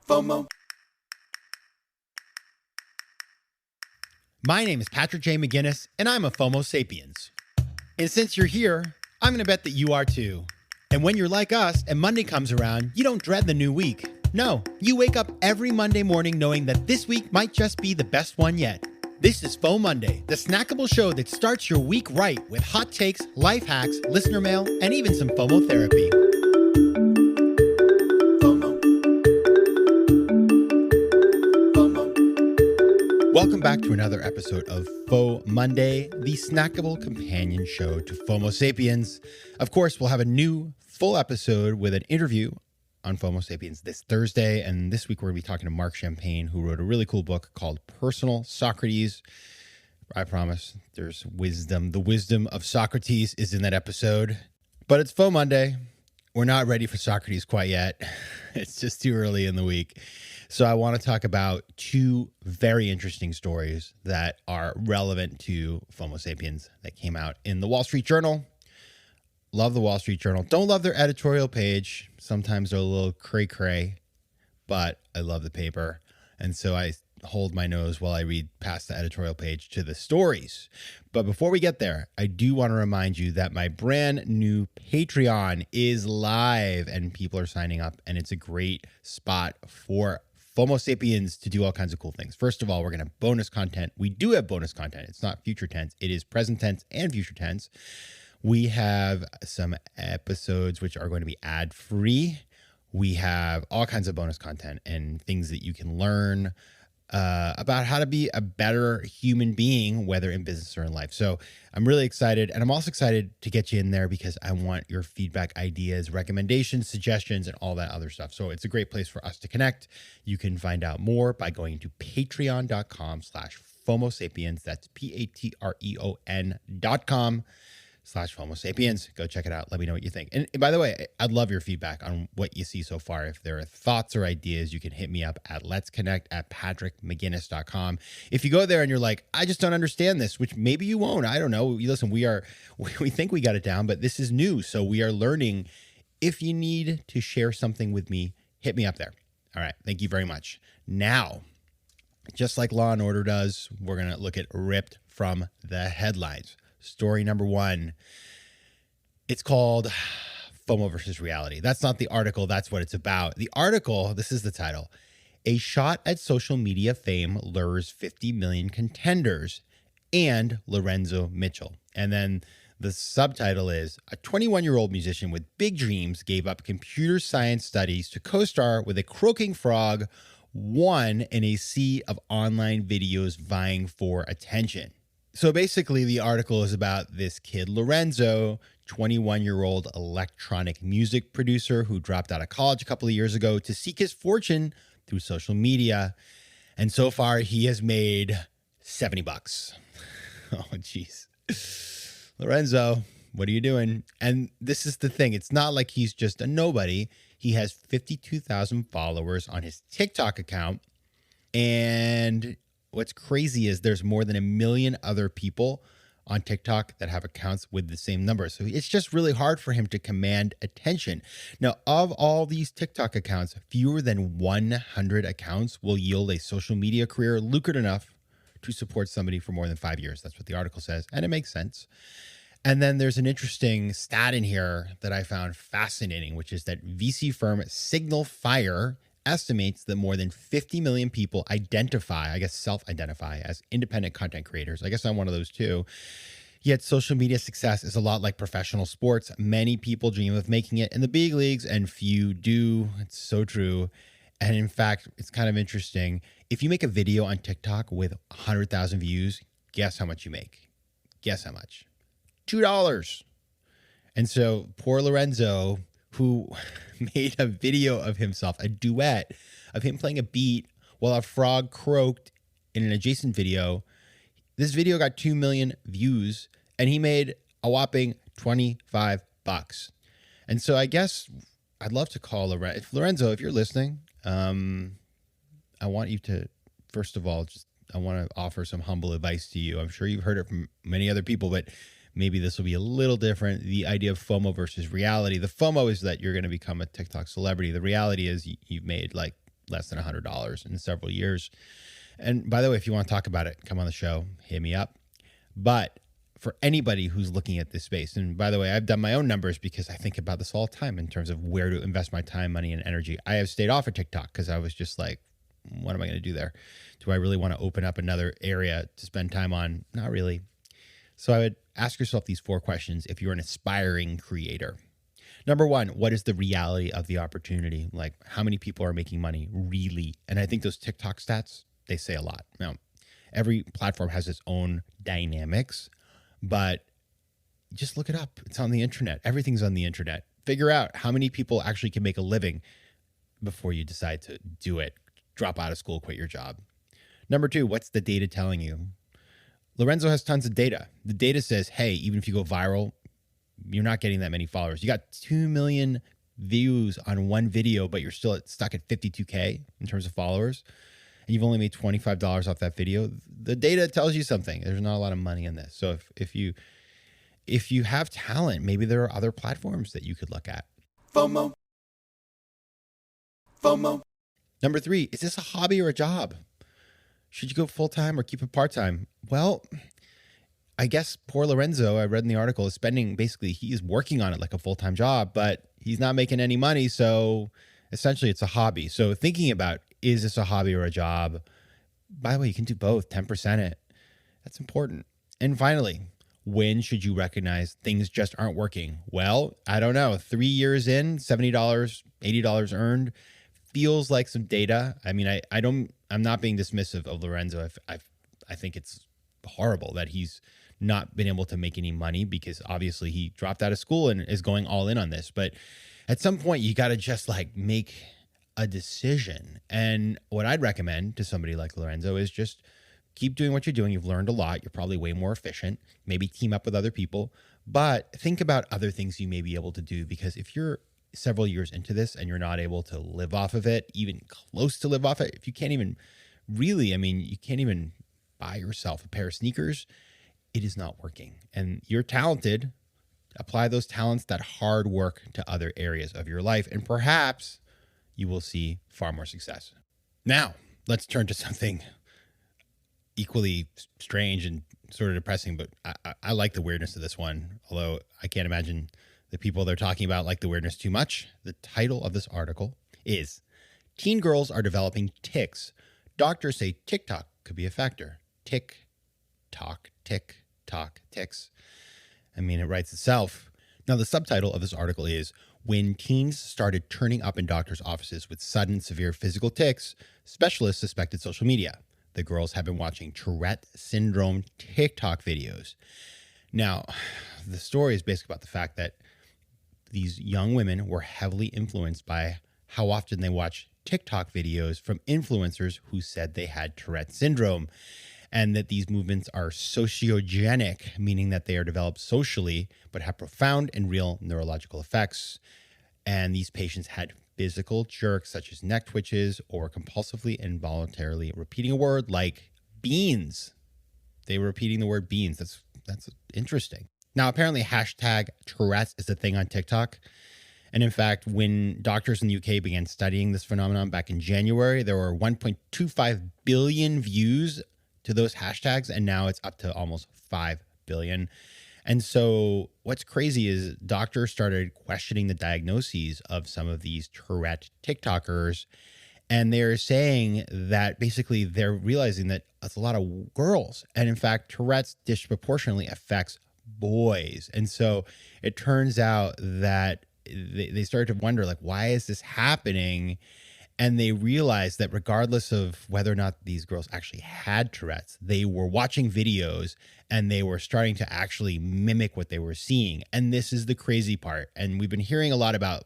FOMO. My name is Patrick J. McGinnis, and I'm a FOMO Sapiens. And since you're here, I'm going to bet that you are too. And when you're like us and Monday comes around, you don't dread the new week. No, you wake up every Monday morning knowing that this week might just be the best one yet. This is FOMOnday, the snackable show that starts your week right with hot takes, life hacks, listener mail, and even some FOMO therapy. Welcome back to another episode of FOMOnday, the snackable companion show to FOMO Sapiens. Of course, we'll have a new full episode with an interview on FOMO Sapiens this Thursday. And this week, we're going to be talking to Mark Champagne, who wrote a really cool book called Personal Socrates. I promise there's wisdom. The wisdom of Socrates is in that episode. But it's FOMOnday. We're not ready for Socrates quite yet. It's just too early in the week. So I want to talk about two very interesting stories that are relevant to FOMO Sapiens that came out in the Wall Street Journal. Love the Wall Street Journal. Don't love their editorial page. Sometimes they're a little cray-cray, but I love the paper. And so I hold my nose while I read past the editorial page to the stories. But before we get there, I do want to remind you that my brand new Patreon is live and people are signing up, and it's a great spot for FOMO Sapiens to do all kinds of cool things. First of all, we're going to have bonus content. We do have bonus content. It's not future tense. It is present tense and future tense. We have some episodes which are going to be ad-free. We have all kinds of bonus content and things that you can learn about how to be a better human being, whether in business or in life. So I'm really excited. And I'm also excited to get you in there because I want your feedback, ideas, recommendations, suggestions, and all that other stuff. So it's a great place for us to connect. You can find out more by going to patreon.com/FOMO Sapiens. That's patreon.com/FOMO Sapiens. Go check it out. Let me know what you think. And by the way, I'd love your feedback on what you see so far. If there are thoughts or ideas, you can hit me up at letsconnect@patrickmcginnis.com. If you go there and you're like, I just don't understand this, which maybe you won't. I don't know. Listen, we think we got it down, but this is new. So we are learning. If you need to share something with me, hit me up there. All right. Thank you very much. Now, just like Law and Order does, we're going to look at ripped from the headlines. Story number one, it's called FOMO versus reality. That's not the article. That's what it's about. The article, this is the title. A shot at social media fame lures 50 million contenders and Lorenzo Mitchell. And then the subtitle is a 21-year-old musician with big dreams gave up computer science studies to co-star with a croaking frog, won in a sea of online videos vying for attention. So basically, the article is about this kid, Lorenzo, 21-year-old electronic music producer who dropped out of college a couple of years ago to seek his fortune through social media. And so far, he has made $70. Oh, geez. Lorenzo, what are you doing? And this is the thing. It's not like he's just a nobody. He has 52,000 followers on his TikTok account. And what's crazy is there's more than 1 million other people on TikTok that have accounts with the same number. So it's just really hard for him to command attention. Now, of all these TikTok accounts, fewer than 100 accounts will yield a social media career lucrative enough to support somebody for more than 5 years. That's what the article says, and it makes sense. And then there's an interesting stat in here that I found fascinating, which is that VC firm Signal Fire estimates that more than 50 million people self-identify as independent content creators. I guess I'm one of those too. Yet social media success is a lot like professional sports. Many people dream of making it in the big leagues and few do. It's so true. And in fact, it's kind of interesting. If you make a video on TikTok with 100,000 views, guess how much you make? Guess how much? $2. And so poor Lorenzo, who made a video of himself, a duet of him playing a beat while a frog croaked in an adjacent video. This video got 2 million views and he made a whopping $25. And so I guess I'd love to call Lorenzo, if you're listening, I want you to, first of all, I want to offer some humble advice to you. I'm sure you've heard it from many other people, but maybe this will be a little different. The idea of FOMO versus reality. The FOMO is that you're going to become a TikTok celebrity. The reality is you've made like less than $100 in several years. And by the way, if you want to talk about it, come on the show, hit me up. But for anybody who's looking at this space, and by the way, I've done my own numbers because I think about this all the time in terms of where to invest my time, money, and energy. I have stayed off of TikTok because I was just like, what am I going to do there? Do I really want to open up another area to spend time on? Not really. So I would ask yourself these 4 questions if you're an aspiring creator. Number 1, what is the reality of the opportunity? Like, how many people are making money really? And I think those TikTok stats, they say a lot. Now, every platform has its own dynamics, but just look it up. It's on the internet. Everything's on the internet. Figure out how many people actually can make a living before you decide to do it. Drop out of school, quit your job. Number 2, what's the data telling you? Lorenzo has tons of data. The data says, hey, even if you go viral, you're not getting that many followers. You got 2 million views on one video, but you're still stuck at 52K in terms of followers, and you've only made $25 off that video. The data tells you something. There's not a lot of money in this. So if you have talent, maybe there are other platforms that you could look at. FOMO. Number 3, is this a hobby or a job? Should you go full-time or keep it part-time? Well, I guess poor Lorenzo, I read in the article, is spending, basically, he is working on it like a full-time job, but he's not making any money. So essentially it's a hobby. So thinking about, is this a hobby or a job? By the way, you can do both, 10% it. That's important. And finally, when should you recognize things just aren't working? Well, I don't know. 3 years in, $70, $80 earned feels like some data. I mean, I'm not being dismissive of Lorenzo. I think it's horrible that he's not been able to make any money because obviously he dropped out of school and is going all in on this. But at some point you got to just like make a decision. And what I'd recommend to somebody like Lorenzo is just keep doing what you're doing. You've learned a lot. You're probably way more efficient. Maybe team up with other people, but think about other things you may be able to do, because if you're several years into this and you're not able to live off of it, even close to live off it, if you can't even really, I mean, you can't even buy yourself a pair of sneakers, it is not working. And you're talented. Apply those talents, that hard work, to other areas of your life, and perhaps you will see far more success. Now, let's turn to something equally strange and sort of depressing, but I like the weirdness of this one, although I can't imagine the people they're talking about like the weirdness too much. The title of this article is Teen Girls Are Developing Tics. Doctors Say TikTok Could Be a Factor. Tick-tock, tick-tock, tics. I mean, it writes itself. Now, the subtitle of this article is When Teens Started Turning Up in Doctors' Offices with Sudden Severe Physical Tics, Specialists Suspected Social Media. The girls have been watching Tourette syndrome TikTok videos. Now, the story is basically about the fact that these young women were heavily influenced by how often they watch TikTok videos from influencers who said they had Tourette syndrome, and that these movements are sociogenic, meaning that they are developed socially but have profound and real neurological effects. And these patients had physical jerks such as neck twitches or compulsively and involuntarily repeating a word like beans. They were repeating the word beans. That's interesting. Now, apparently hashtag Tourette's is a thing on TikTok. And in fact, when doctors in the UK began studying this phenomenon back in January, there were 1.25 billion views to those hashtags, and now it's up to almost 5 billion. And so what's crazy is doctors started questioning the diagnoses of some of these Tourette TikTokers, and they're saying that basically they're realizing that it's a lot of girls. And in fact, Tourette's disproportionately affects boys. And so it turns out that they started to wonder, like, why is this happening? And they realized that regardless of whether or not these girls actually had Tourette's, they were watching videos and they were starting to actually mimic what they were seeing. And this is the crazy part. And we've been hearing a lot about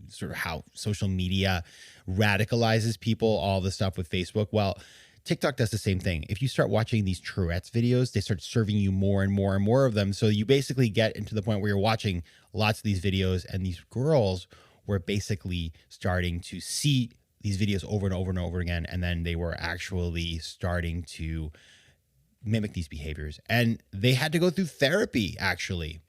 sort of how social media radicalizes people, all the stuff with Facebook. Well, TikTok does the same thing. If you start watching these Tourette's videos, they start serving you more and more and more of them. So you basically get into the point where you're watching lots of these videos, and these girls were basically starting to see these videos over and over and over again. And then they were actually starting to mimic these behaviors. And they had to go through therapy, actually.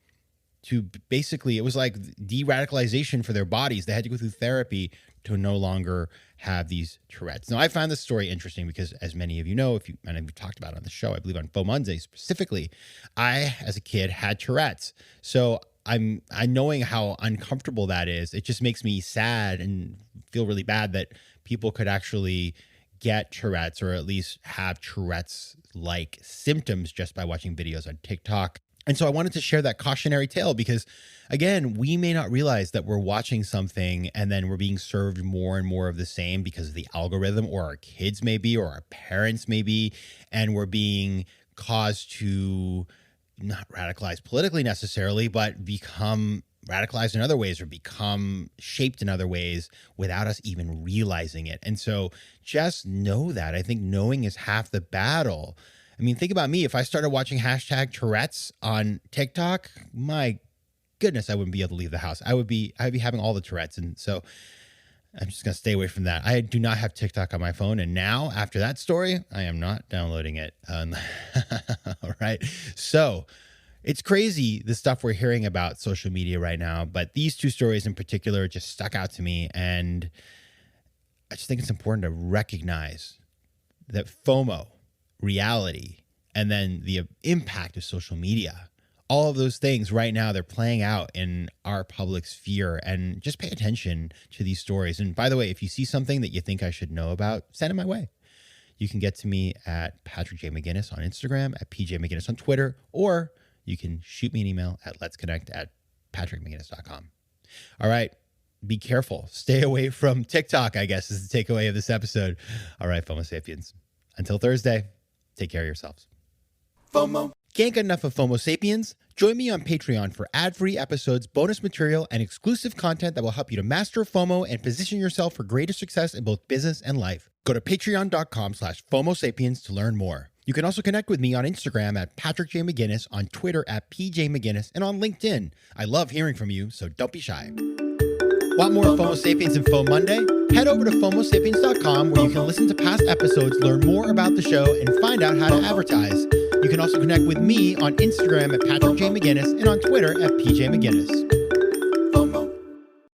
basically, it was like de-radicalization for their bodies. They had to go through therapy to no longer have these Tourette's. Now, I found this story interesting because, as many of you know, and we've talked about it on the show, I believe on FOMOndays specifically, I, as a kid, had Tourette's. So I knowing how uncomfortable that is, it just makes me sad and feel really bad that people could actually get Tourette's, or at least have Tourette's-like symptoms just by watching videos on TikTok. And so I wanted to share that cautionary tale because, again, we may not realize that we're watching something and then we're being served more and more of the same because of the algorithm, or our kids may be, or our parents may be, and we're being caused to not radicalize politically necessarily, but become radicalized in other ways, or become shaped in other ways without us even realizing it. And so just know that. I think knowing is half the battle. I mean, think about me. If I started watching #Tourette's on TikTok, my goodness, I wouldn't be able to leave the house. I'd be having all the Tourette's. And so I'm just going to stay away from that. I do not have TikTok on my phone. And now, after that story, I am not downloading it. All right. So it's crazy, the stuff we're hearing about social media right now. But these two stories in particular just stuck out to me. And I just think it's important to recognize that FOMO, reality, and then the impact of social media, all of those things right now, they're playing out in our public sphere. And just pay attention to these stories. And by the way, if you see something that you think I should know about, send it my way. You can get to me at Patrick J. McGinnis on Instagram, at PJ McGinnis on Twitter, or you can shoot me an email at letsconnect@patrickmcginnis.com. All right. Be careful. Stay away from TikTok, I guess, is the takeaway of this episode. All right, FOMO Sapiens. Until Thursday, take care of yourselves. FOMO. Can't get enough of FOMO Sapiens? Join me on Patreon for ad-free episodes, bonus material, and exclusive content that will help you to master FOMO and position yourself for greater success in both business and life. Go to patreon.com/FOMO Sapiens to learn more. You can also connect with me on Instagram at Patrick J. McGinnis, on Twitter at PJ McGinnis, and on LinkedIn. I love hearing from you, so don't be shy. Want more FOMO Sapiens and FOMOnday? Head over to FOMOsapiens.com, where you can listen to past episodes, learn more about the show, and find out how to advertise. You can also connect with me on Instagram at Patrick J. McGinnis and on Twitter at PJ McGinnis.